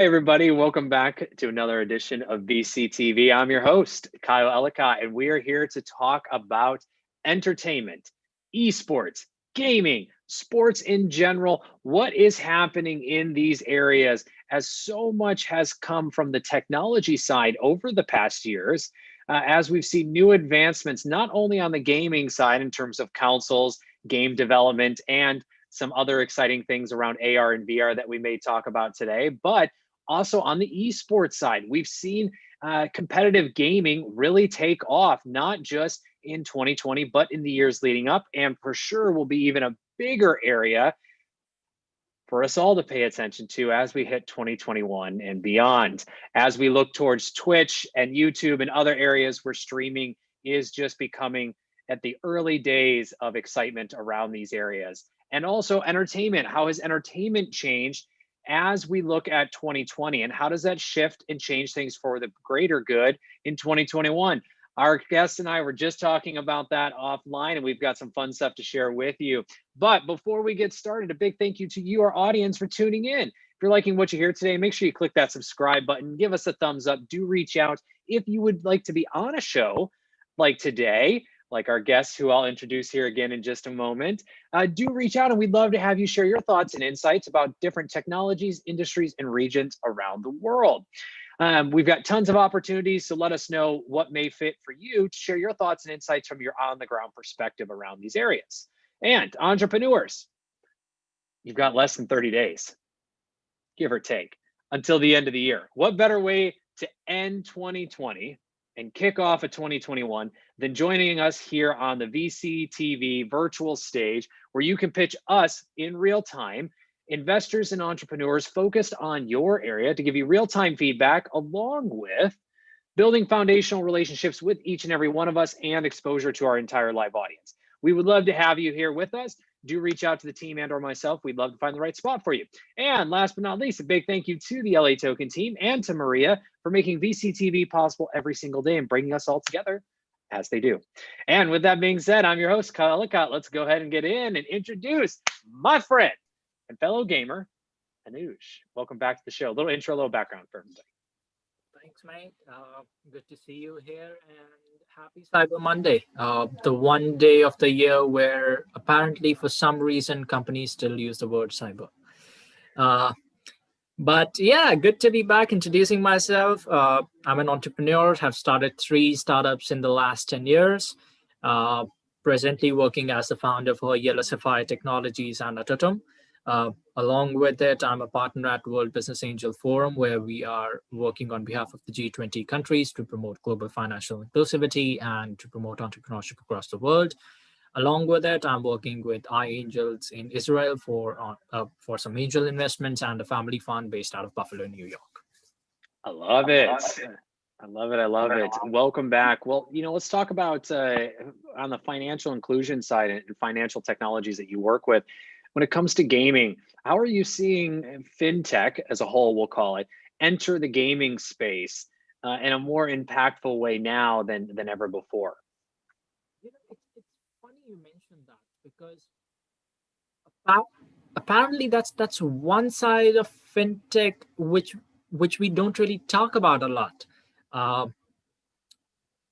Hey everybody, welcome back to another edition of VCTV. I'm your host, Kyle Ellicott, and we are here to talk about entertainment, esports, gaming, sports in general. What is happening in these areas as so much has come from the technology side over the past years, as we've seen new advancements, not only on the gaming side in terms of consoles, game development, and some other exciting things around AR and VR that we may talk about today, but also on the esports side, we've seen competitive gaming really take off, not just in 2020, but in the years leading up, and for sure will be even a bigger area for us all to pay attention to as we hit 2021 and beyond. As we look towards Twitch and YouTube and other areas where streaming is just becoming at the early days of excitement around these areas. And also entertainment. How has entertainment changed as we look at 2020, and how does that shift and change things for the greater good in 2021? Our guests and I were just talking about that offline, and we've got some fun stuff to share with you. But before we get started, a big thank you to you, our audience, for tuning in. If you're liking what you hear today, make sure you click that subscribe button, give us a thumbs up, do reach out if you would like to be on a show like today, like our guests who I'll introduce here again in just a moment. Do reach out, and we'd love to have you share your thoughts and insights about different technologies, industries, and regions around the world. We've got tons of opportunities, so let us know what may fit for you to share your thoughts and insights from your on-the-ground perspective around these areas. And entrepreneurs, you've got less than 30 days, give or take, until the end of the year. What better way to end 2020 and kick off a 2021 than joining us here on the VCTV virtual stage, where you can pitch us in real time, investors and entrepreneurs focused on your area, to give you real-time feedback, along with building foundational relationships with each and every one of us and exposure to our entire live audience. We would love to have you here with us. Do reach out to the team and or myself. We'd love to find the right spot for you. And last but not least, a big thank you to the LATOKEN team and to Maria for making VCTV possible every single day and bringing us all together as they do. And with that being said, I'm your host, Kyle Ellicott. Let's go ahead and get in and introduce my friend and fellow gamer, Anuj. Welcome back to the show. A little intro, a little background for everybody. Thanks, mate. Good to see you here, and happy Cyber Monday. The one day of the year where apparently for some reason companies still use the word cyber. But yeah, good to be back. Introducing myself. I'm an entrepreneur, have started 3 startups in the last 10 years. Presently working as the founder for Yellow Sapphire Technologies and Atotum. Along with it, I'm a partner at World Business Angel Forum, where we are working on behalf of the G20 countries to promote global financial inclusivity and to promote entrepreneurship across the world. Along with it, I'm working with iAngels in Israel for some angel investments and a family fund based out of Buffalo, New York. I love it. I love it. I love it. Welcome back. Well, let's talk about on the financial inclusion side and financial technologies that you work with. When it comes to gaming, how are you seeing fintech as a whole, we'll call it, enter the gaming space in a more impactful way now than ever before? It's funny you mentioned that, because apparently that's one side of fintech which we don't really talk about a lot.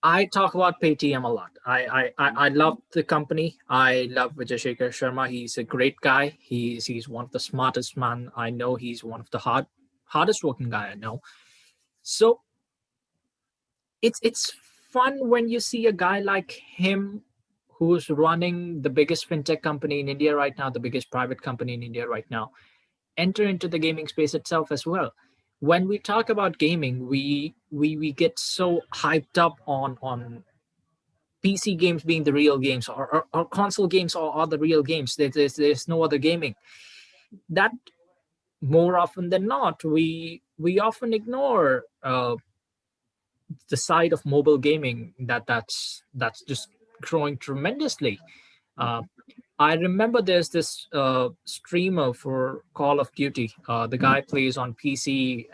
I talk about Paytm a lot. I love the company. I love Vijay Shekhar Sharma. He's a great guy. He's one of the smartest man I know. He's one of the hardest working guy I know. So it's fun when you see a guy like him, who's running the biggest fintech company in India right now, the biggest private company in India right now, enter into the gaming space itself as well. When we talk about gaming, we get so hyped up on PC games being the real games, or console games are the real games. There's no other gaming. That more often than not, we often ignore the side of mobile gaming that's just growing tremendously. I remember there's this streamer for Call of Duty. The guy plays on PC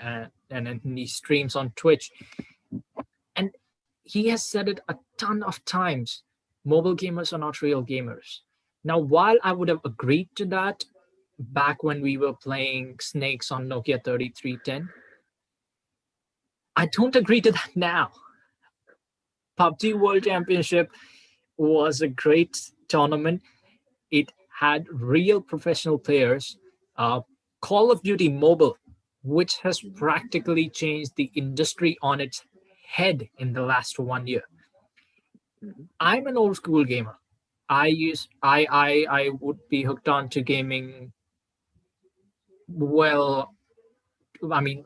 and he streams on Twitch. And he has said it a ton of times. Mobile gamers are not real gamers. Now, while I would have agreed to that back when we were playing Snakes on Nokia 3310, I don't agree to that now. PUBG World Championship was a great tournament. It had real professional players. Call of Duty Mobile, which has practically changed the industry on its head in the last 1 year. Mhm. I'm an old school gamer. I would be hooked on to gaming. Well, I mean,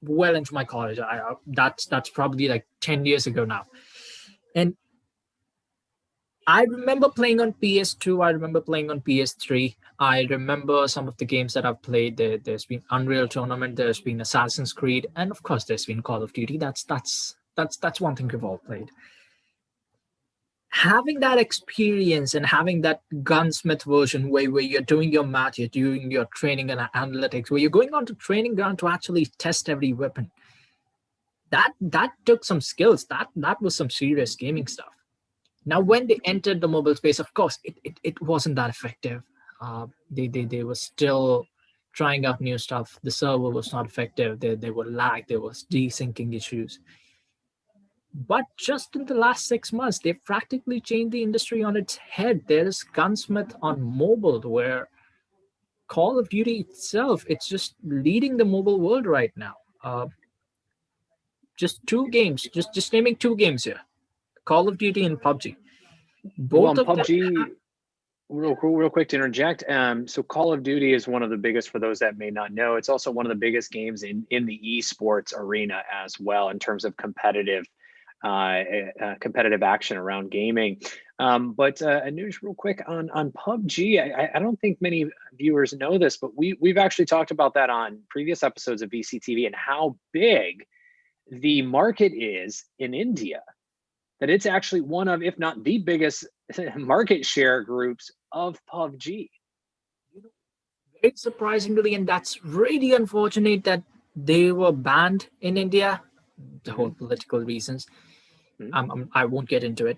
well into my college. That's probably like 10 years ago now, and I remember playing on PS2. I remember playing on PS3. I remember some of the games that I've played. There's been Unreal Tournament. There's been Assassin's Creed, and of course, there's been Call of Duty. That's one thing we've all played. Having that experience and having that gunsmith version where you're doing your math, you're doing your training and analytics, where you're going on to training ground to actually test every weapon. That took some skills. That was some serious gaming stuff. Now, when they entered the mobile space, of course, it wasn't that effective. They were still trying out new stuff. The server was not effective. They were lag. There was desyncing issues. But just in the last 6 months, they've practically changed the industry on its head. There is Gunsmith on mobile, where Call of Duty itself, it's just leading the mobile world right now. Just two games, just naming two games here: Call of Duty and PUBG. Well, Both and of them. PUBG, real quick to interject. So Call of Duty is one of the biggest, for those that may not know. It's also one of the biggest games in the esports arena as well, in terms of competitive action around gaming. But Anuj, real quick on PUBG, I don't think many viewers know this, but we've actually talked about that on previous episodes of VCTV and how big the market is in India. That it's actually one of, if not the biggest market share groups of PUBG. Very surprisingly, and that's really unfortunate that they were banned in India. The whole political reasons. I won't get into it.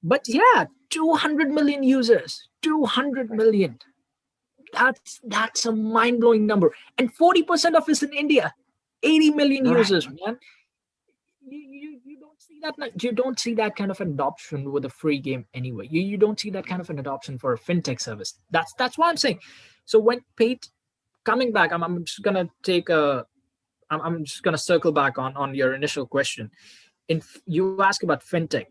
But yeah, 200 million users. 200 million. That's a mind-blowing number. And 40% of it's in India. 80 million Right. users, man. You don't see that. You don't see that kind of adoption with a free game anyway. You don't see that kind of an adoption for a fintech service. That's what I'm saying. So when paid, coming back, I'm just gonna take a I'm just gonna circle back on your initial question. You ask about fintech.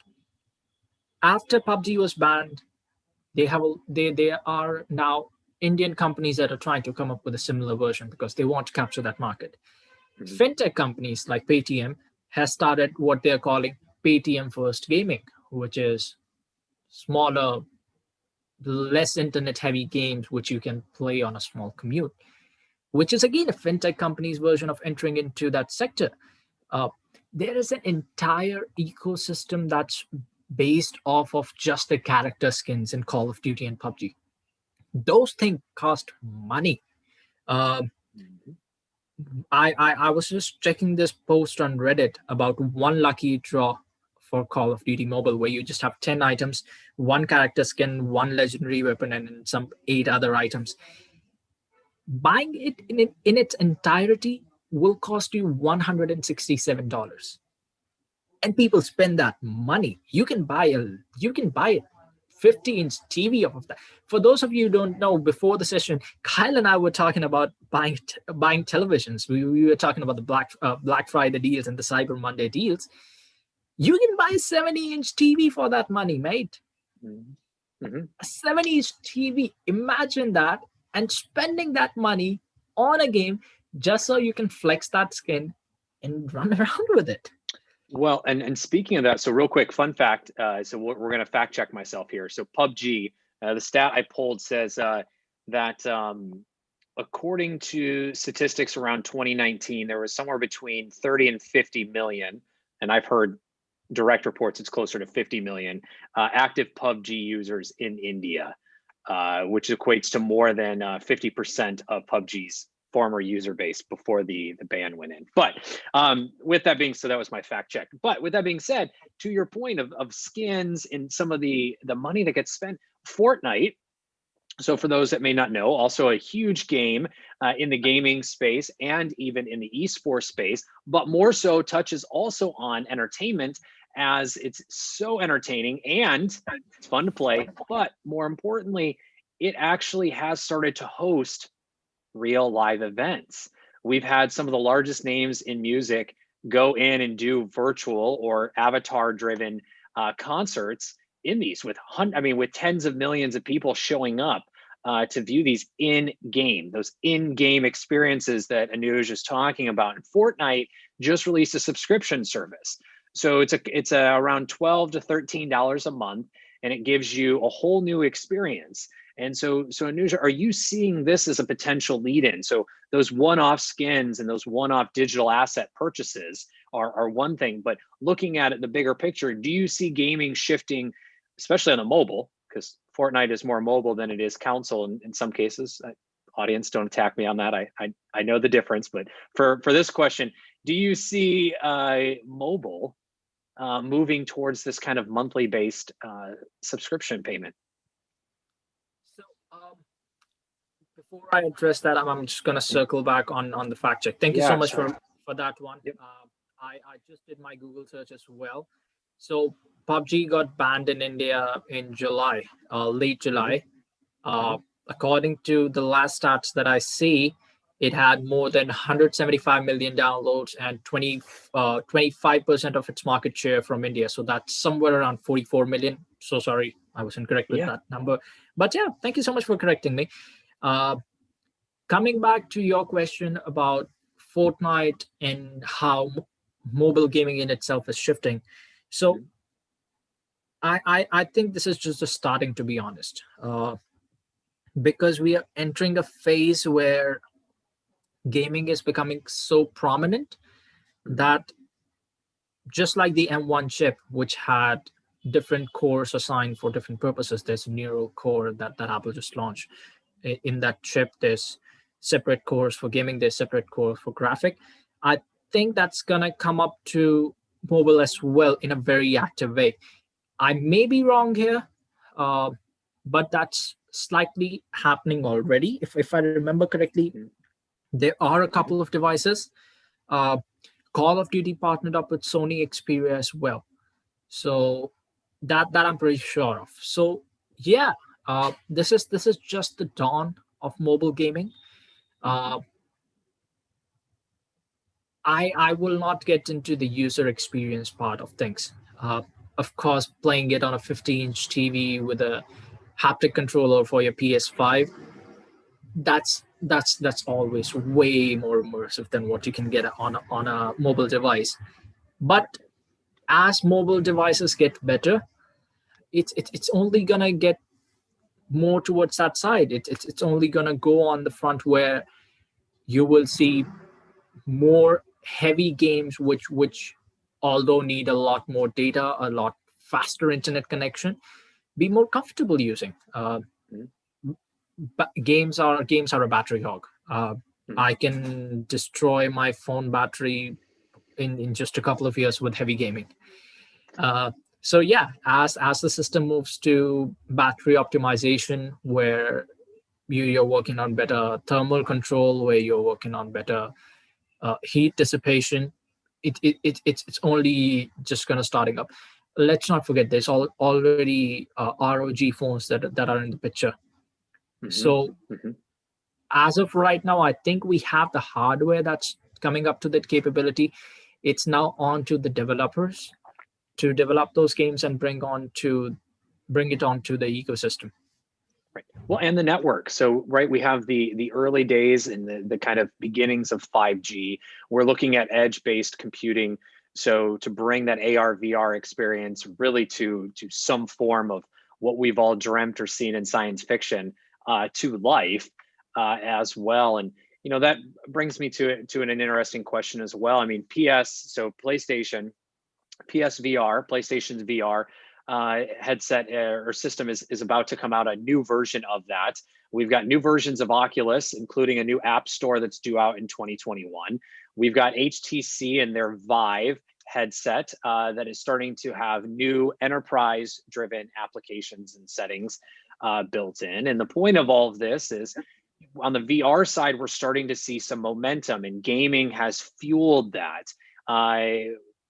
After PUBG was banned, they are now Indian companies that are trying to come up with a similar version because they want to capture that market. Fintech companies like Paytm has started what they're calling Paytm First Gaming, which is smaller, less internet heavy games which you can play on a small commute, which is again a fintech company's version of entering into that sector. Uh, there is an entire ecosystem that's based off of just the character skins in Call of Duty and PUBG. Those things cost money. Um, I was just checking this post on Reddit about one lucky draw for Call of Duty Mobile, where you just have 10 items, one character skin, one legendary weapon, and some 8 other items. Buying it in its entirety will cost you $167. And people spend that money. You can buy a 50-inch TV off of that. For those of you who don't know, before the session, Kyle and I were talking about buying televisions. We were talking about the Black Friday deals and the Cyber Monday deals. You can buy a 70-inch TV for that money, mate. A 70-inch TV. Imagine that, and spending that money on a game just so you can flex that skin and run around with it. Well, and speaking of that, so real quick, fun fact. So we're going to fact check myself here. So PUBG, the stat I pulled says that according to statistics around 2019, there was somewhere between 30 and 50 million, and I've heard direct reports it's closer to 50 million active PUBG users in India, which equates to more than 50% of PUBG's former user base before the ban went in. But with that being, so that was my fact check. But with that being said, to your point of skins and some of the money that gets spent, Fortnite So for those that may not know, also a huge game in the gaming space and even in the esports space, but more so touches also on entertainment, as it's so entertaining and it's fun to play. But more importantly, it actually has started to host real live events. We've had some of the largest names in music go in and do virtual or avatar driven concerts in these with with tens of millions of people showing up to view these those in-game experiences that Anuj is talking about. And Fortnite just released a subscription service, so it's around $12 to $13 a month, and it gives you a whole new experience. And so Anuja, are you seeing this as a potential lead-in? So those one-off skins and those one-off digital asset purchases are one thing, but looking at it, the bigger picture, do you see gaming shifting, especially on the mobile, because Fortnite is more mobile than it is console in some cases? Audience, don't attack me on that. I know the difference, but for this question, do you see mobile moving towards this kind of monthly based subscription payment? So before I address that, I'm just going to circle back on the fact check. Thank you so much for that one. Yep. I just did my Google search as well. So PUBG got banned in India in July, late July. According to the last stats that I see, it had more than 175 million downloads and 25% of its market share from India. So that's somewhere around 44 million. So sorry, I was incorrect with that number. But yeah, thank you so much for correcting me. Coming back to your question about Fortnite and how mobile gaming in itself is shifting. So I think this is just a starting, to be honest, because we are entering a phase where gaming is becoming so prominent that, just like the M1 chip, which had different cores assigned for different purposes, there's a neural core that Apple just launched. In that chip, there's separate cores for gaming, there's separate cores for graphic. I think that's going to come up to mobile as well in a very active way. I may be wrong here, but that's slightly happening already. If I remember correctly, there are a couple of devices. Call of Duty partnered up with Sony Xperia as well. So that I'm pretty sure of. So yeah, this is just the dawn of mobile gaming. I will not get into the user experience part of things. Of course, playing it on a 50-inch TV with a haptic controller for your PS5, that's always way more immersive than what you can get on a mobile device. But as mobile devices get better, it's only gonna get more towards that side. It's only gonna go on the front where you will see more heavy games which although need a lot more data, a lot faster internet connection, be more comfortable using. But games are a battery hog. I can destroy my phone battery in just a couple of years with heavy gaming. So yeah, as the system moves to battery optimization, where you're working on better thermal control, where you're working on better heat dissipation, it's only just going to starting up. Let's not forget, there's already ROG phones that are in the picture. So as of right now, I think we have the hardware that's coming up to that capability. It's now on to the developers to develop those games and bring it onto the ecosystem. Right. Well, and the network. So, right, we have the early days and the kind of beginnings of 5G. We're looking at edge-based computing. So to bring that AR VR experience really to some form of what we've all dreamt or seen in science fiction to life as well. And that brings me to an interesting question as well. I mean, PlayStation's VR headset or system is about to come out, a new version of that. We've got new versions of Oculus, including a new app store that's due out in 2021. We've got HTC and their Vive headset that is starting to have new enterprise-driven applications and settings. built in. And the point of all of this is, on the VR side, we're starting to see some momentum, and gaming has fueled that.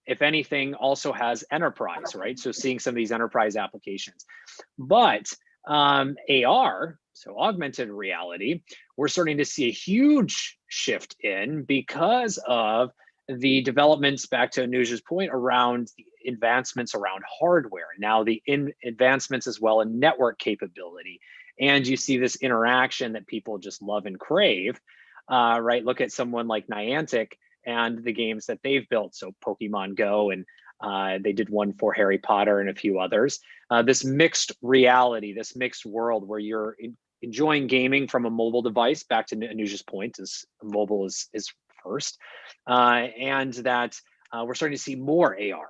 If anything, also has enterprise, right? So seeing some of these enterprise applications. But AR, so augmented reality, we're starting to see a huge shift in because of the developments, back to Anuja's point, around the advancements around hardware. Now the advancements as well in network capability. And you see this interaction that people just love and crave, right? Look at someone like Niantic and the games that they've built. So Pokemon Go, and they did one for Harry Potter and a few others. This mixed reality, this mixed world where you're enjoying gaming from a mobile device, back to Anuja's point, is mobile is first. And that we're starting to see more AR,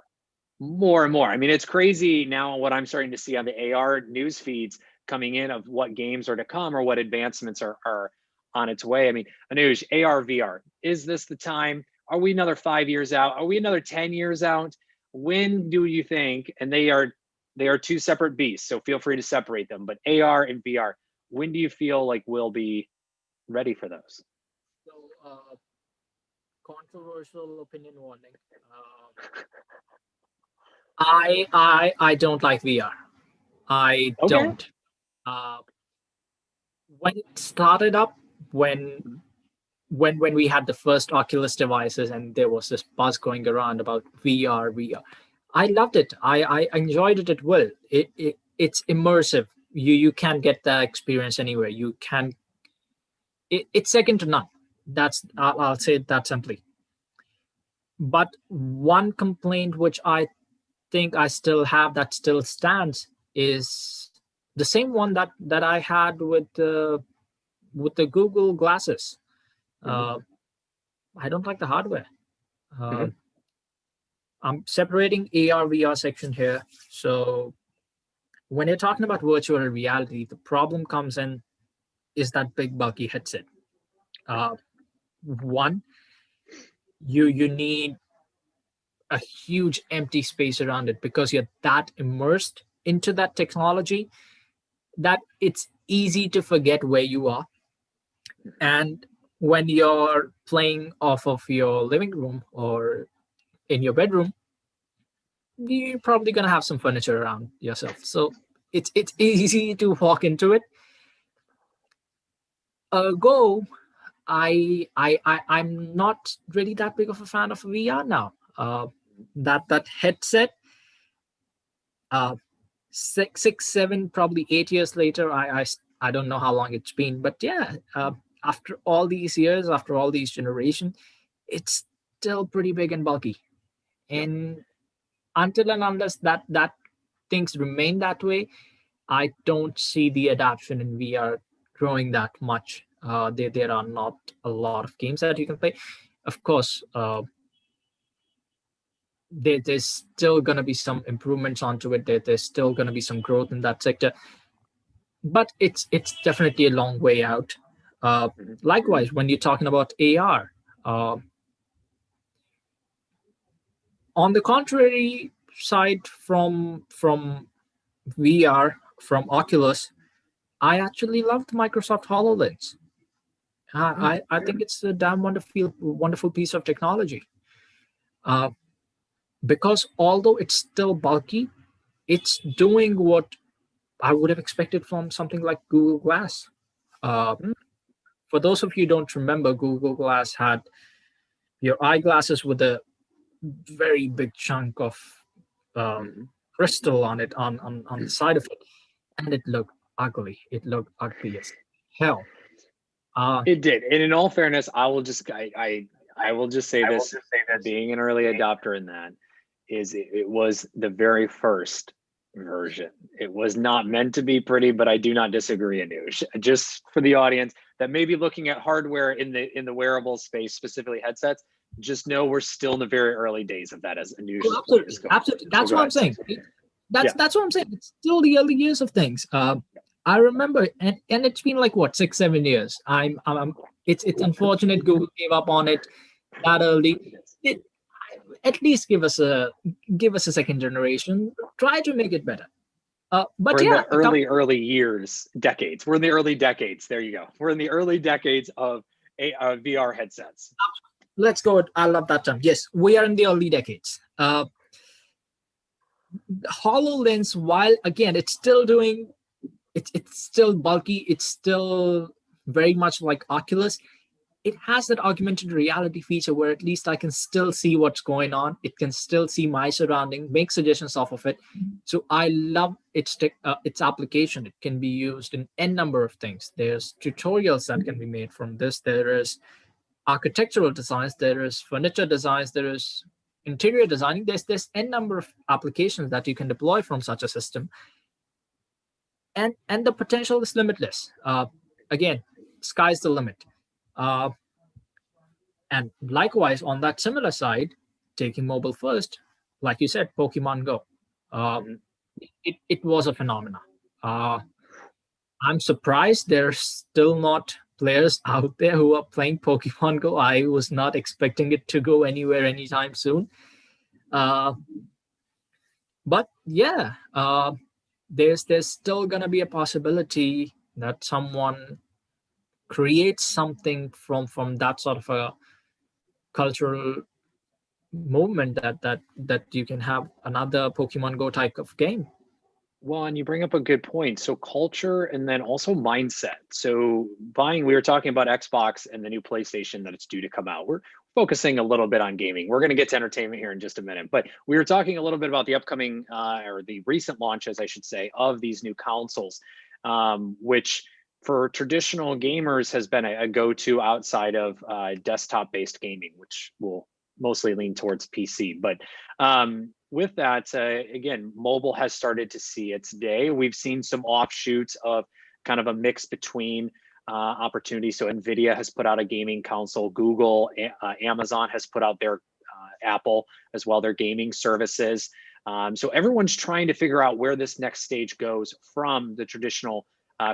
more and more. I mean, it's crazy now what I'm starting to see on the AR news feeds coming in of what games are to come or what advancements are on its way. I mean, Anuj, AR, VR, is this the time? Are we another 5 years out? Are we another 10 years out? When do you think, and they are two separate beasts, so feel free to separate them, but AR and VR, when do you feel like we'll be ready for those? So, controversial opinion warning. I don't like VR. I don't. When it started up, when we had the first Oculus devices and there was this buzz going around about VR, I loved it. I enjoyed it at will. It's immersive. You can't get that experience anywhere. You can. It's second to none. I'll say it that simply. But one complaint which I think I still have that still stands is the same one that I had with the Google glasses. I don't like the hardware. I'm separating AR VR section here. So when you're talking about virtual reality, the problem comes in is that big bulky headset. One, you need a huge empty space around it because you're that immersed into that technology that it's easy to forget where you are. And when you're playing off of your living room or in your bedroom, you're probably going to have some furniture around yourself. So it's easy to walk into it. I'm not really that big of a fan of VR now. That headset, 6, 7, probably 8 years later, I don't know how long it's been, but yeah, after all these years, after all these generations, it's still pretty big and bulky. And until and unless that things remain that way, I don't see the adoption in VR growing that much. There are not a lot of games that you can play. Of course, there's still going to be some improvements onto it. There's still going to be some growth in that sector, but it's definitely a long way out. Likewise, when you're talking about AR, on the contrary side from VR, from Oculus, I actually loved Microsoft HoloLens. I think it's a damn wonderful piece of technology. Because although it's still bulky, it's doing what I would have expected from something like Google Glass. For those of you who don't remember, Google Glass had your eyeglasses with a very big chunk of crystal on it, on the side of it, and it looked ugly. It looked ugly as hell. It did, and in all fairness, I will just say this: being an early adopter in that, is it was the very first version. It was not meant to be pretty, but I do not disagree, Anuj. Just for the audience that may be looking at hardware in the wearable space, specifically headsets, just know we're still in the very early days of that, as Anuj. Absolutely. That's what I'm saying. That's what I'm saying. It's still the early years of things. I remember, and it's been like what, 6, 7 years. It's unfortunate Google gave up on it that early. At least give us a second generation. Try to make it better. But We're in yeah, the early years, decades. We're in the early decades. There you go. We're in the early decades of VR headsets. let's go. I love that term. Yes, we are in the early decades. HoloLens, while again, it's still doing, it's still bulky. It's still very much like Oculus. It has that augmented reality feature where at least I can still see what's going on. It can still see my surrounding, make suggestions off of it. So I love its application. It can be used in n number of things. There's tutorials that can be made from this. There is architectural designs. There is furniture designs. There is interior designing. There's n number of applications that you can deploy from such a system, and the potential is limitless. Again, sky's the limit. Uh, And likewise, on that similar side, taking mobile first, like you said, Pokemon Go, uh, Mhm. it was a phenomenon. Uh, I'm surprised there's still not players out there who are playing Pokemon Go. I was not expecting it to go anywhere anytime soon. Uh, but yeah, there's still gonna be a possibility that someone creates something from that sort of a cultural movement that you can have another Pokemon Go type of game. Well, and you bring up a good point. So culture and then also mindset. So we were talking about Xbox and the new PlayStation that it's due to come out. We're focusing a little bit on gaming. We're going to get to entertainment here in just a minute, but we were talking a little bit about the upcoming or the recent launches, I should say, of these new consoles, which for traditional gamers has been a go-to outside of desktop-based gaming, which will mostly lean towards PC. But with that, again, mobile has started to see its day. We've seen some offshoots of kind of a mix between opportunities. So NVIDIA has put out a gaming console. Google, Amazon has put out their Apple as well, their gaming services. So everyone's trying to figure out where this next stage goes from the traditional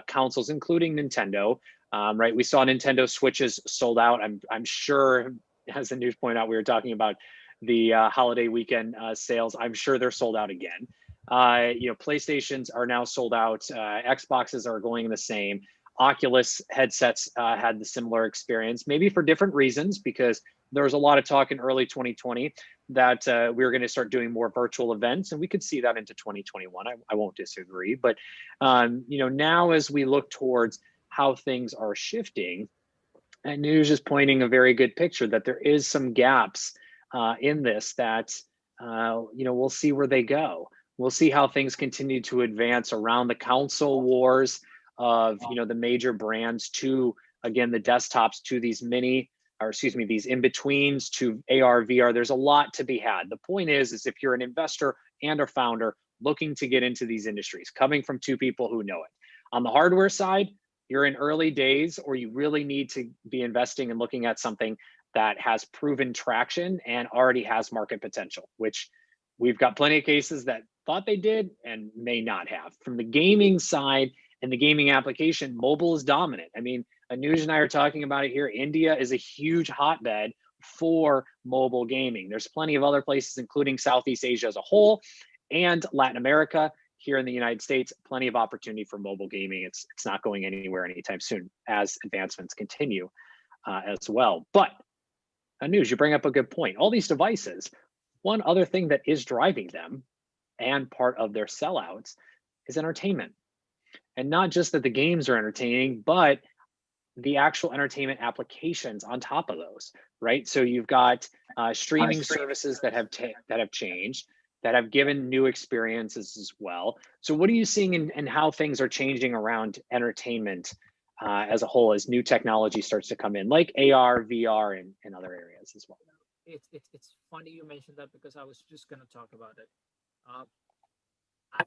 consoles, including Nintendo. Right, we saw Nintendo Switches sold out. I'm sure, as the news pointed out, we were talking about the holiday weekend sales. I'm sure they're sold out again. PlayStations are now sold out. Xboxes are going the same. Oculus headsets had the similar experience, maybe for different reasons, because there was a lot of talk in early 2020 that we were going to start doing more virtual events, and we could see that into 2021. I won't disagree, but now as we look towards how things are shifting, and news is pointing a very good picture that there is some gaps in this that we'll see where they go. We'll see how things continue to advance around the console wars of the major brands to, again, the desktops, to these these in-betweens, to AR, VR. There's a lot to be had. The point is if you're an investor and a founder looking to get into these industries, coming from two people who know it. On the hardware side, you're in early days, or you really need to be investing and looking at something that has proven traction and already has market potential, which we've got plenty of cases that thought they did and may not have. From the gaming side and the gaming application, mobile is dominant. I mean, Anuj and I are talking about it here. India is a huge hotbed for mobile gaming. There's plenty of other places, including Southeast Asia as a whole and Latin America. Here in the United States, plenty of opportunity for mobile gaming. It's not going anywhere anytime soon as advancements continue as well. But Anuj, you bring up a good point. All these devices, one other thing that is driving them and part of their sellouts is entertainment. And not just that the games are entertaining, but the actual entertainment applications on top of those, right? So you've got streaming services that have changed, that have given new experiences as well. So what are you seeing in how things are changing around entertainment as a whole as new technology starts to come in, like AR, VR, and other areas as well? It's funny you mentioned that because I was just going to talk about it.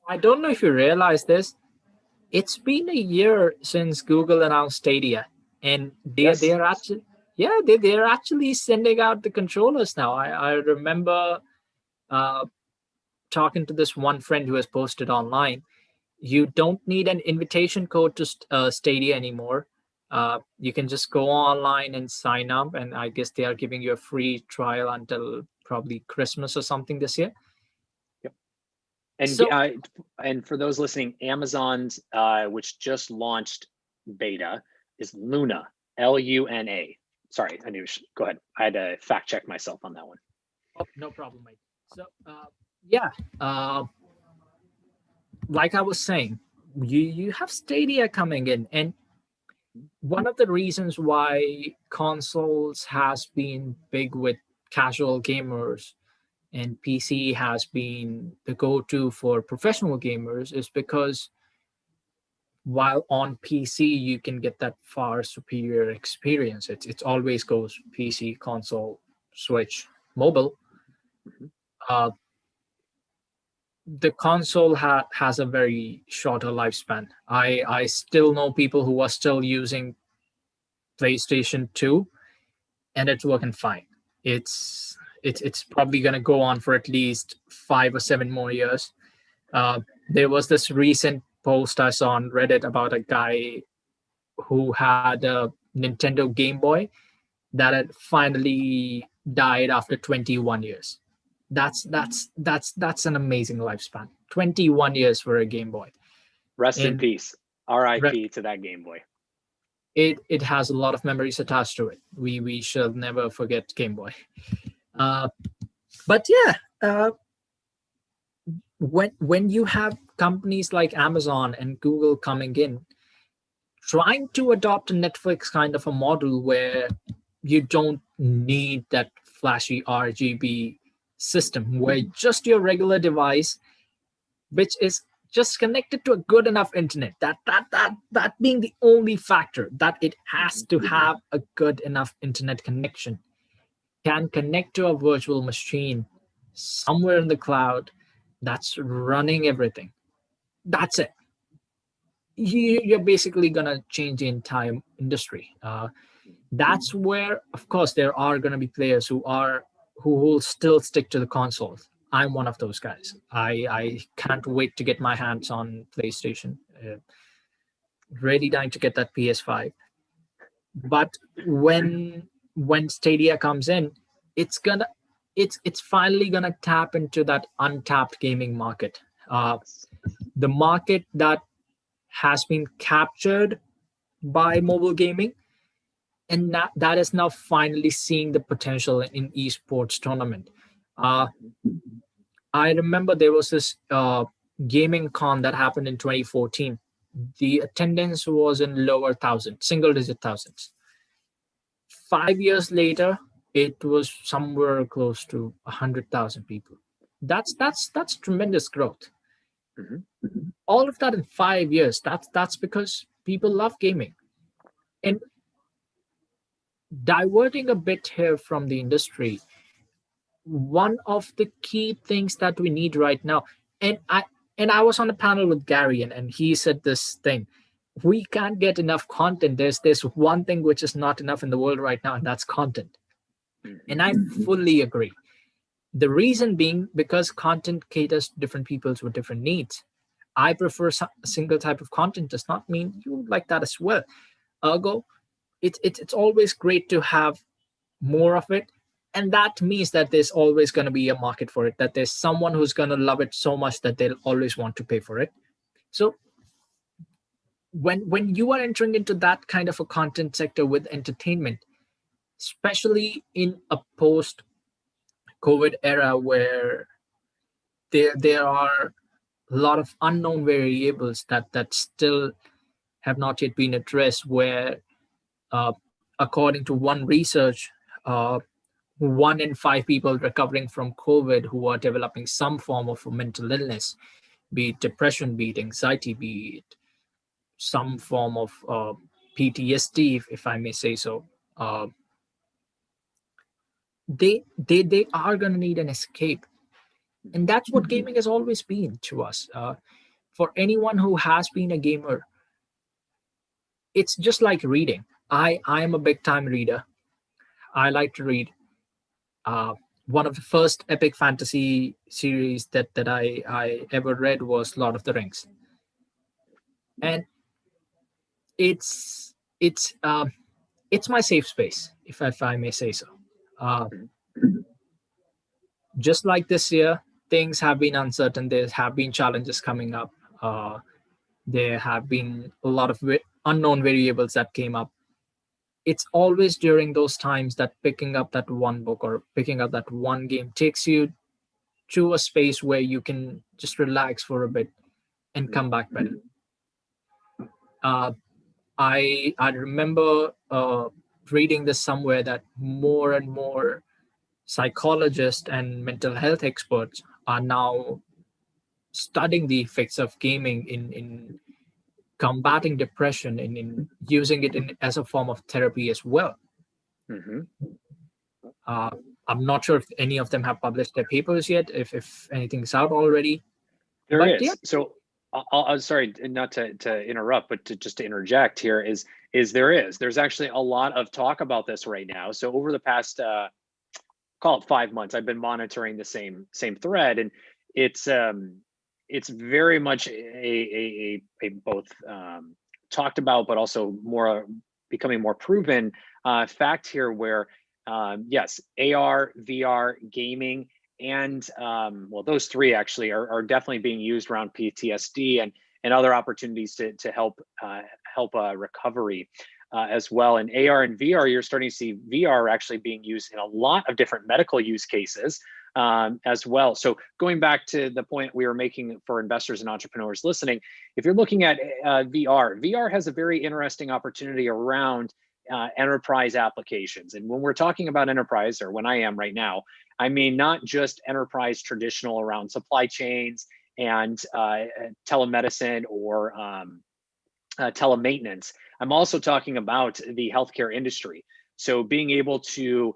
I don't know if you realize this. It's been a year since Google announced Stadia, and Yes. they're actually they're actually sending out the controllers now. I remember talking to this one friend who has posted online. You don't need an invitation code to Stadia anymore. You can just go online and sign up, and I guess they are giving you a free trial until probably Christmas or something this year. Yep. And So and for those listening, Amazon's which just launched beta is Luna, Luna. Sorry, go ahead. I had to fact check myself on that one. oh, no problem, mate. So yeah, uh, like I was saying, you have Stadia coming in, and one of the reasons why consoles has been big with casual gamers and PC has been the go-to for professional gamers is because while on PC you can get that far superior experience. It's always goes PC, console, Switch, mobile. Mhm. Uh, the console has a very shorter lifespan. I still know people who are still using PlayStation 2 and it's working fine. It's probably going to go on for at least 5 or 7 more years. Uh, there was this recent post I saw on Reddit about a guy who had a Nintendo Game Boy that had finally died after 21 years. That's an amazing lifespan. 21 years for a Game Boy. Rest in And peace. R.I.P. to that Game Boy. it has a lot of memories attached to it. We shall never forget Game Boy. Uh, but yeah, when you have companies like Amazon and Google coming in, trying to adopt a Netflix kind of a model where you don't need that flashy RGB system, where just your regular device, which is just connected to a good enough internet, that being the only factor, that it has to have a good enough internet connection, can connect to a virtual machine somewhere in the cloud that's running everything. That's it. You're basically gonna change the entire industry. That's where, of course, there are gonna be players who will still stick to the consoles. I'm one of those guys. I can't wait to get my hands on PlayStation. Really dying to get that PS5. But when Stadia comes in, it's gonna it's finally gonna tap into that untapped gaming market. The market that has been captured by mobile gaming, and that is now finally seeing the potential in esports tournament. Uh, I remember there was this gaming con that happened in 2014. The attendance was in lower thousands, single digit thousands. 5 years later, it was somewhere close to 100,000 people. That's tremendous growth. Mhm. All of that in 5 years. That's because people love gaming. And diverting a bit here from the industry, one of the key things that we need right now, and I was on a panel with Gary, and he said this thing: we can't get enough content. There's one thing which is not enough in the world right now, and that's content. And I fully agree. The reason being because content caters to different peoples with different needs. I prefer a single type of content does not mean you like that as well. Ergo, it's always great to have more of it, and that means that there's always going to be a market for it, that there's someone who's going to love it so much that they'll always want to pay for it. So when you are entering into that kind of a content sector with entertainment, especially in a post COVID era where there are a lot of unknown variables that still have not yet been addressed, where according to one research, uh, 1 in 5 people recovering from COVID who are developing some form of a mental illness, be it depression, be it anxiety, be it some form of PTSD, if I may say so. Uh, they are going to need an escape, and that's what gaming has always been to us. For anyone who has been a gamer, it's just like reading. I am a big time reader. I like to read. Uh, One of the first epic fantasy series that I ever read was Lord of the Rings, and it's it's um, it's my safe space, if I may say so. Uh, just like this year, things have been uncertain. There have been challenges coming up. There have been a lot of unknown variables that came up. It's always during those times that picking up that one book or picking up that one game takes you to a space where you can just relax for a bit and come back better. I remember reading this somewhere that more and more psychologists and mental health experts are now studying the effects of gaming in combating depression and in using it as a form of therapy as well. Mm-hmm. I'm not sure if any of them have published their papers yet, if anything's out already. There But is. yeah. So I'm sorry, not to interrupt, but just to interject here there's actually a lot of talk about this right now. So over the past call it 5 months, I've been monitoring the same thread, and it's very much a both talked about, but also more becoming more proven fact here, where yes, AR, VR, gaming, and well, those three actually are definitely being used around PTSD and other opportunities to help recovery as well. In AR and VR, you're starting to see VR actually being used in a lot of different medical use cases as well. So going back to the point we were making for investors and entrepreneurs listening, if you're looking at VR has a very interesting opportunity around enterprise applications. And when we're talking about enterprise, or when I am right now, I mean not just enterprise traditional around supply chains and telemedicine or telemaintenance. I'm also talking about the healthcare industry. So being able to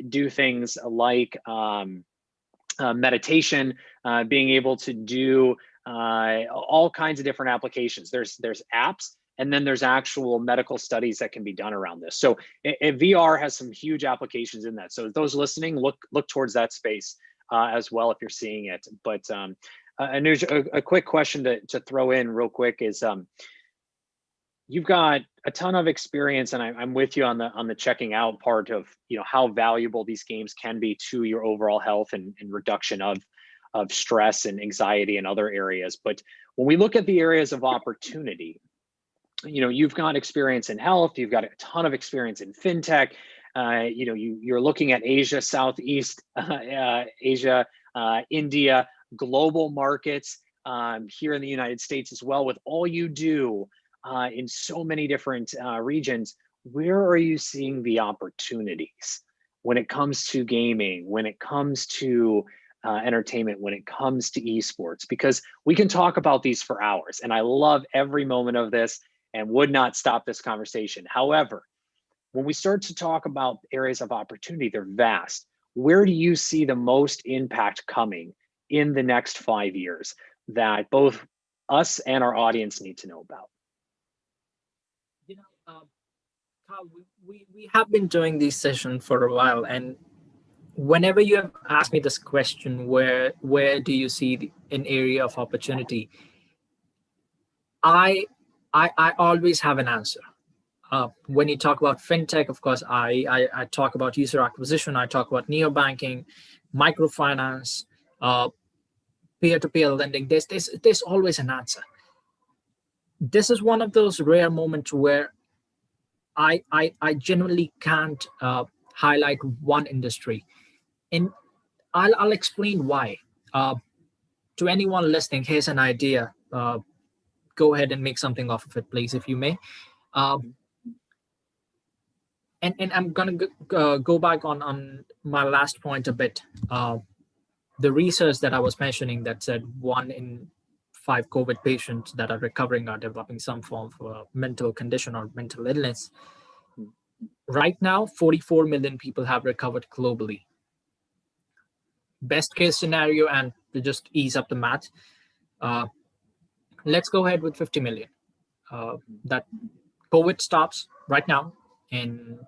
do things like meditation, being able to do all kinds of different applications. There's apps, and then there's actual medical studies that can be done around this. So VR has some huge applications in that. So those listening, look towards that space as well if you're seeing it. But Anuj, a quick question to throw in real quick is, you've got a ton of experience, and I'm with you on the checking out part of how valuable these games can be to your overall health and reduction of stress and anxiety and other areas. But when we look at the areas of opportunity, you've got experience in health, you've got a ton of experience in fintech. You're looking at Asia, Southeast Asia, India, global markets here in the United States as well. With all you do in so many different regions, where are you seeing the opportunities when it comes to gaming, when it comes to entertainment, when it comes to esports? Because we can talk about these for hours, and I love every moment of this and would not stop this conversation. However, when we start to talk about areas of opportunity, they're vast. Where do you see the most impact coming in the next 5 years that both us and our audience need to know about? Carl, we have been doing these sessions for a while, and whenever you have asked me this question, where do you see an area of opportunity, I always have an answer. When you talk about fintech, of course, I talk about user acquisition, I talk about neobanking, microfinance, peer-to-peer lending. There's always an answer. This is one of those rare moments where I genuinely can't highlight one industry, and I'll explain why. To anyone listening, here's an idea. Go ahead and make something off of it, please, if you may. And I'm gonna go back on my last point a bit. The research that I was mentioning that said 1 in 5 COVID patients that are recovering are developing some form of mental condition or mental illness. Right now, 44 million people have recovered globally. Best case scenario, and to just ease up the math, let's go ahead with 50 million. That COVID stops right now, and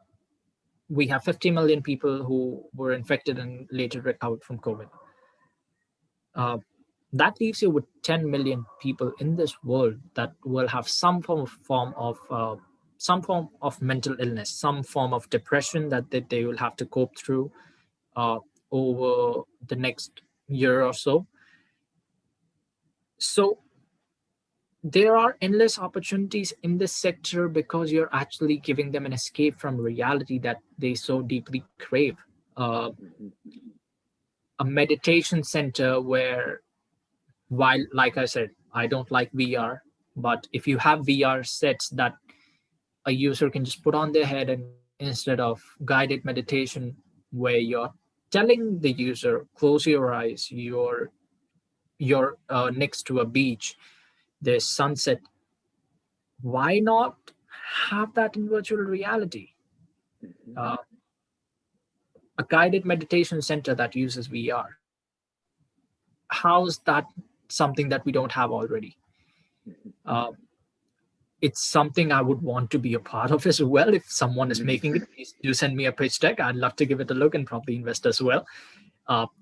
we have 50 million people who were infected and later recovered from COVID. That leaves you with 10 million people in this world that will have some form of mental illness, some form of depression that they will have to cope through over the next year or so. So there are endless opportunities in this sector because you're actually giving them an escape from reality that they so deeply crave. Mhm. A meditation center where, while, like I said, I don't like VR, but if you have VR sets that a user can just put on their head, and instead of guided meditation where you're telling the user close your eyes, you're next to a beach, there's sunset, why not have that in virtual reality? Mhm. uh, a guided meditation center that uses VR, how's that something that we don't have already? Mhm. uh, it's something I would want to be a part of as well. If someone is making it, please do send me a pitch deck. I'd love to give it a look and probably invest as well.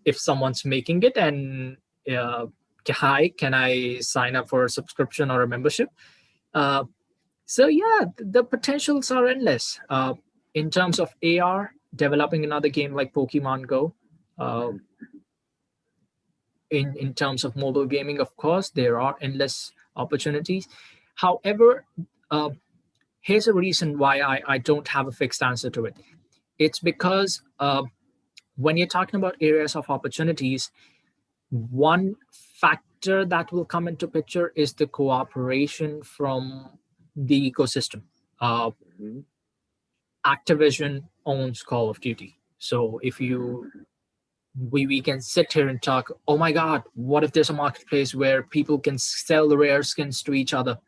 If someone's making it, and uh, hi, can I sign up for a subscription or a membership? Uh, so yeah, the potentials are endless. In terms of AR, developing another game like Pokemon Go. Uh, Mhm. in terms of mobile gaming, of course, there are endless opportunities. However, uh, here's a reason why I don't have a fixed answer to it. It's because when you're talking about areas of opportunities, one factor that will come into picture is the cooperation from the ecosystem. Uh, Mhm. Activision owns Call of Duty. So if Mhm. you we can sit here and talk, oh my God, what if there's a marketplace where people can sell rare skins to each other?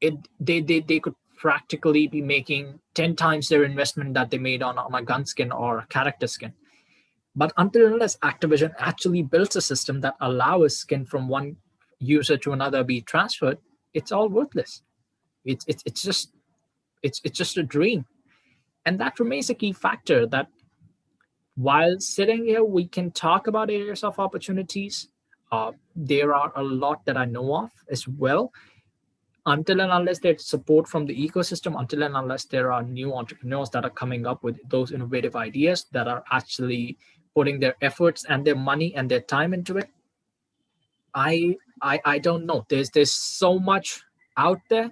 They could practically be making 10 times their investment that they made on a gun skin or a character skin. But until and unless Activision actually builds a system that allows a skin from one user to another be transferred, it's all worthless. It's just a dream. And that remains a key factor that while sitting here, we can talk about areas of opportunities. There are a lot that I know of as well. Until and unless there's support from the ecosystem, until and unless there are new entrepreneurs that are coming up with those innovative ideas that are actually putting their efforts and their money and their time into it, I don't know. There's so much out there.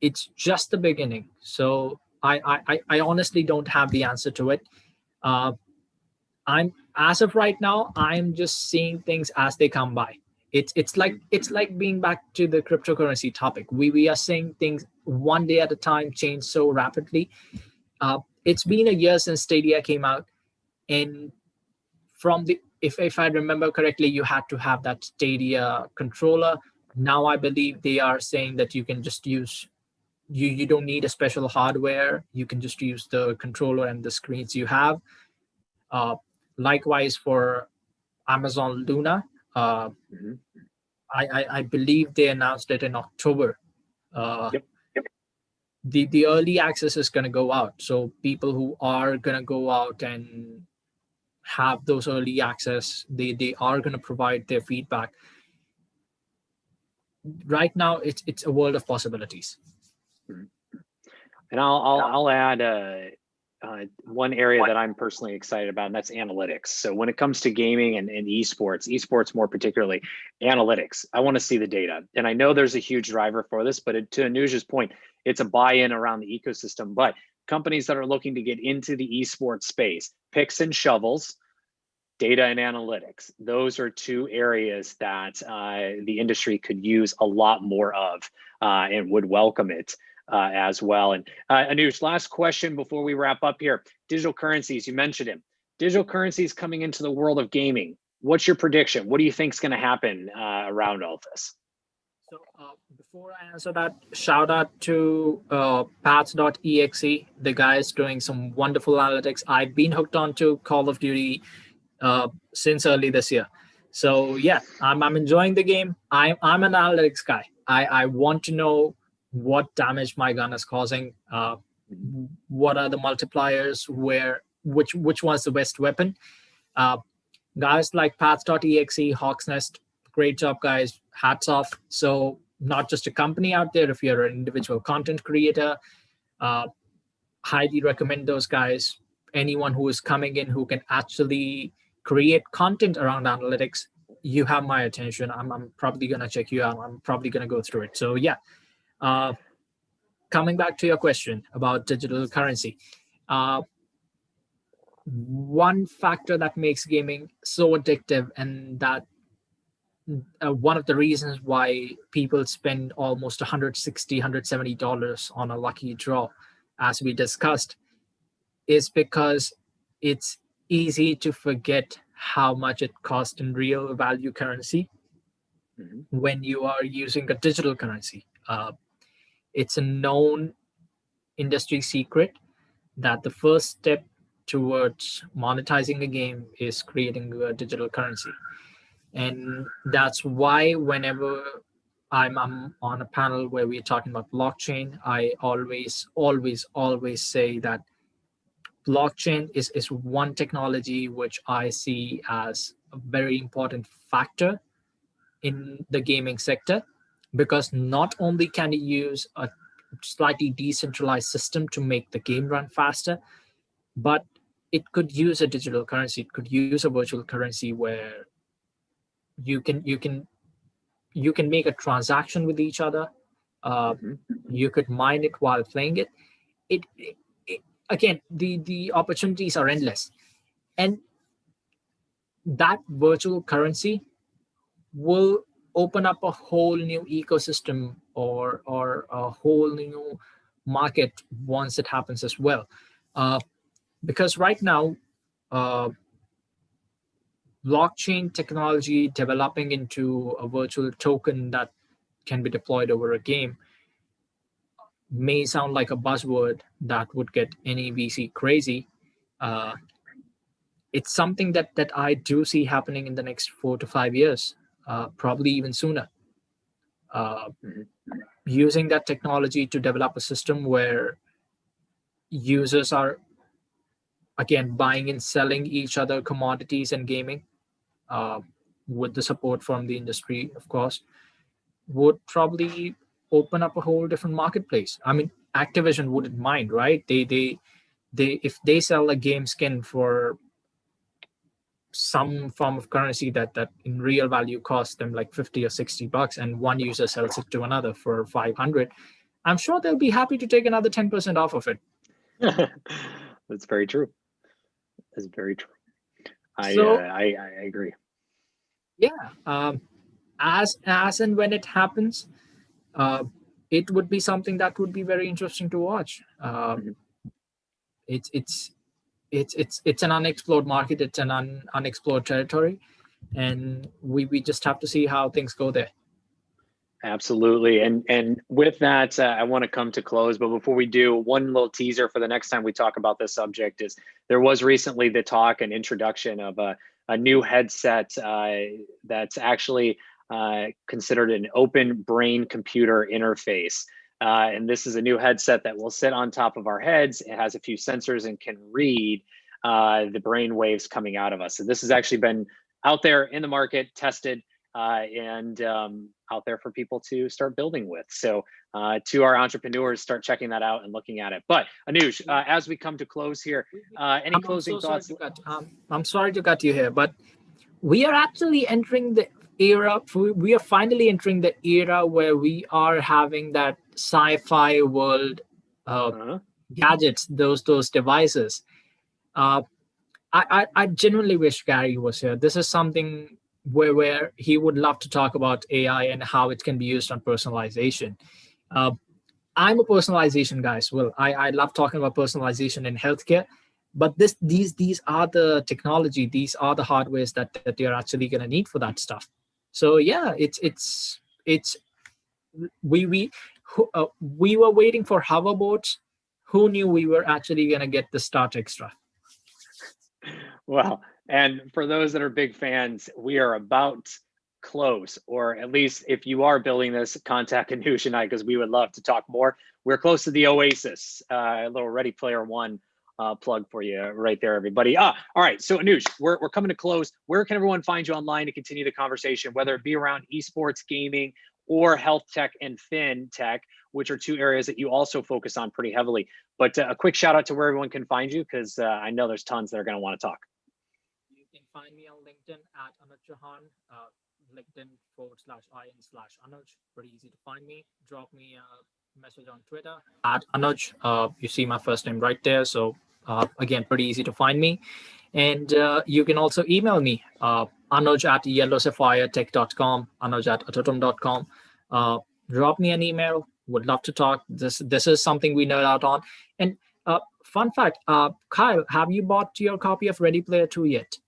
It's just the beginning. So I honestly don't have the answer to it. Uh, I'm as of right now, I'm just seeing things as they come by. It's like being back to the cryptocurrency topic. We are seeing things one day at a time change so rapidly. It's been a year since Stadia came out, and from the if I remember correctly, you had to have that Stadia controller. Now I believe they are saying that you can just use you don't need a special hardware. You can just use the controller and the screens you have. Uh, Likewise for Amazon Luna. Uh, Mhm. I believe they announced it in October. Uh, Yep. the early access is going to go out, so people who are going to go out and have those early access, they are going to provide their feedback. Right now, it's a world of possibilities. Mhm. And I'll add one area that I'm personally excited about, and that's analytics. So when it comes to gaming and esports more particularly, analytics, I want to see the data. And I know there's a huge driver for this, but to Anuja's point, it's a buy-in around the ecosystem. But companies that are looking to get into the esports space, picks and shovels, data and analytics, those are two areas that the industry could use a lot more of and would welcome it as well. And Anush, last question before we wrap up here. Digital currencies, you mentioned him. Digital currencies coming into the world of gaming. What's your prediction? What do you think is going to happen around all this? So before I answer that, shout out to paths.exe. The guy is doing some wonderful analytics. I've been hooked on to Call of Duty since early this year. So yeah, I'm enjoying the game. I'm an analytics guy. I want to know what damage my gun is causing. Mhm. What are the multipliers? Which one's the best weapon? Uh, Guys like paths.exe, Hawk's Nest, great job, guys. Hats off. So not just a company out there. If you're an individual content creator, uh, highly recommend those guys. Anyone who is coming in who can actually create content around analytics, you have my attention. I'm probably going to check you out. I'm probably going to go through it. So yeah, coming back to your question about digital currency, one factor that makes gaming so addictive, and that one of the reasons why people spend almost $160 $170 on a lucky draw, as we discussed, is because it's easy to forget how much it costs in real value currency when you are using a digital currency. It's a known industry secret that the first step towards monetizing a game is creating a digital currency. And that's why whenever I'm on a panel where we're talking about blockchain, I always say that blockchain is one technology which I see as a very important factor in the gaming sector, because not only can you use a slightly decentralized system to make the game run faster, but it could use a digital currency. It could use a virtual currency where you can make a transaction with each other. You could mine it while playing it. It again, the opportunities are endless, and that virtual currency will open up a whole new ecosystem, or a whole new market once it happens as well. Because right now, uh, blockchain technology developing into a virtual token that can be deployed over a game may sound like a buzzword that would get any VC crazy. Uh, it's something that I do see happening in the next 4 to 5 years, probably even sooner. Uh, Using that technology to develop a system where users are again buying and selling each other commodities and gaming, uh, with the support from the industry, of course, would probably open up a whole different marketplace. I mean, Activision wouldn't mind, right? They if they sell a game skin for some form of currency that in real value costs them like 50 or $60, and one user sells it to another for 500, I'm sure they'll be happy to take another 10% off of it. That's very true. That's very true. I agree. Yeah, as and when it happens, uh, it would be something that would be very interesting to watch. It's it's it's an unexplored market. It's an unexplored territory, and we just have to see how things go there. Absolutely. And with that, I want to come to close. But before we do, one little teaser for the next time we talk about this subject is there was recently the talk and introduction of a new headset that's actually considered an open brain computer interface. And this is a new headset that will sit on top of our heads. It has a few sensors and can read the brain waves coming out of us. So this has actually been out there in the market, tested, and out there for people to start building with. So to our entrepreneurs, start checking that out and looking at it. But Anuj, as we come to close here, any closing thoughts? I'm sorry to cut you here, but we are actually entering the era. We are finally entering the era where we are having that sci-fi world gadgets, those devices. I genuinely wish Gary was here. This is something where he would love to talk about AI and how it can be used on personalization. I'm a personalization guy as well. I love talking about personalization in healthcare, but these are the technology, these are the hardwares that you're actually going to need for that stuff. So yeah, it's we were waiting for hoverboards. Who knew we were actually going to get the Star Trek stuff? Well, and for those that are big fans, we are about close, or at least if you are building this, contact Anuj and I, because we would love to talk more. We're close to the Oasis, a little Ready Player One plug for you right there, everybody. All right, so Anuj, we're coming to close. Where can everyone find you online to continue the conversation, whether it be around esports, gaming, or health tech and fintech, which are two areas that you also focus on pretty heavily? But a quick shout out to where everyone can find you, because I know there's tons that are going to want to talk. find me on LinkedIn at Anuj Chauhan, LinkedIn/in/Anuj. Pretty easy to find me. Drop me a message on Twitter at Anuj. You see my first name right there. So again, pretty easy to find me. And you can also email me, anuj@yellowsapphiretech.com, anuj@atotum.com. Drop me an email. Would love to talk. This is something we nerd out on. And fun fact, Kyle, have you bought your copy of Ready Player 2 yet?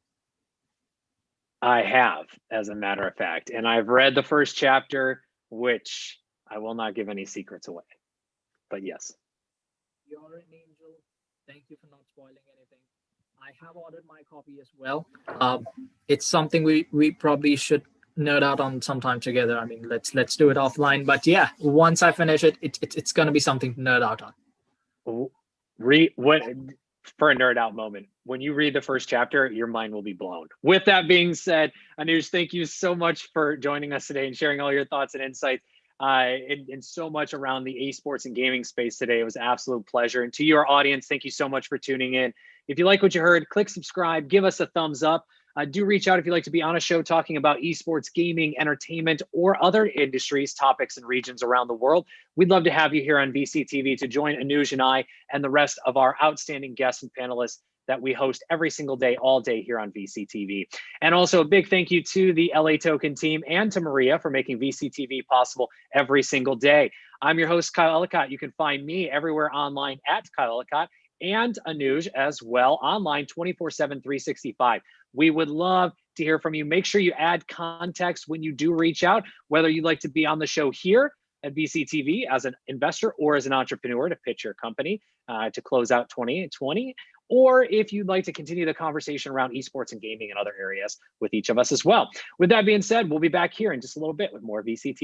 I have, as a matter of fact, and I've read the first chapter, which I will not give any secrets away. But yes. You're an angel. Thank you for not spoiling anything. I have ordered my copy as well. It's something we probably should nerd out on sometime together. I mean, let's do it offline. But yeah, once I finish it, it's gonna be something to nerd out on. What for a nerd out moment, when you read the first chapter, your mind will be blown. With that being said, Anuj, thank you so much for joining us today and sharing all your thoughts and insights and so much around the esports and gaming space today. It was an absolute pleasure. And to your audience, thank you so much for tuning in. If you like what you heard, click subscribe, give us a thumbs up. Do reach out if you'd like to be on a show talking about esports, gaming, entertainment, or other industries, topics, and regions around the world. We'd love to have you here on VCTV to join Anuj and I and the rest of our outstanding guests and panelists that we host every single day, all day here on VCTV. And also a big thank you to the LATOKEN team and to Maria for making VCTV possible every single day. I'm your host, Kyle Ellicott. You can find me everywhere online at Kyle Ellicott and Anuj as well online 24/7, 365. We would love to hear from you. Make sure you add context when you do reach out, whether you'd like to be on the show here at VCTV as an investor or as an entrepreneur to pitch your company to close out 2020, or if you'd like to continue the conversation around esports and gaming and other areas with each of us as well. With that being said, we'll be back here in just a little bit with more VCTV.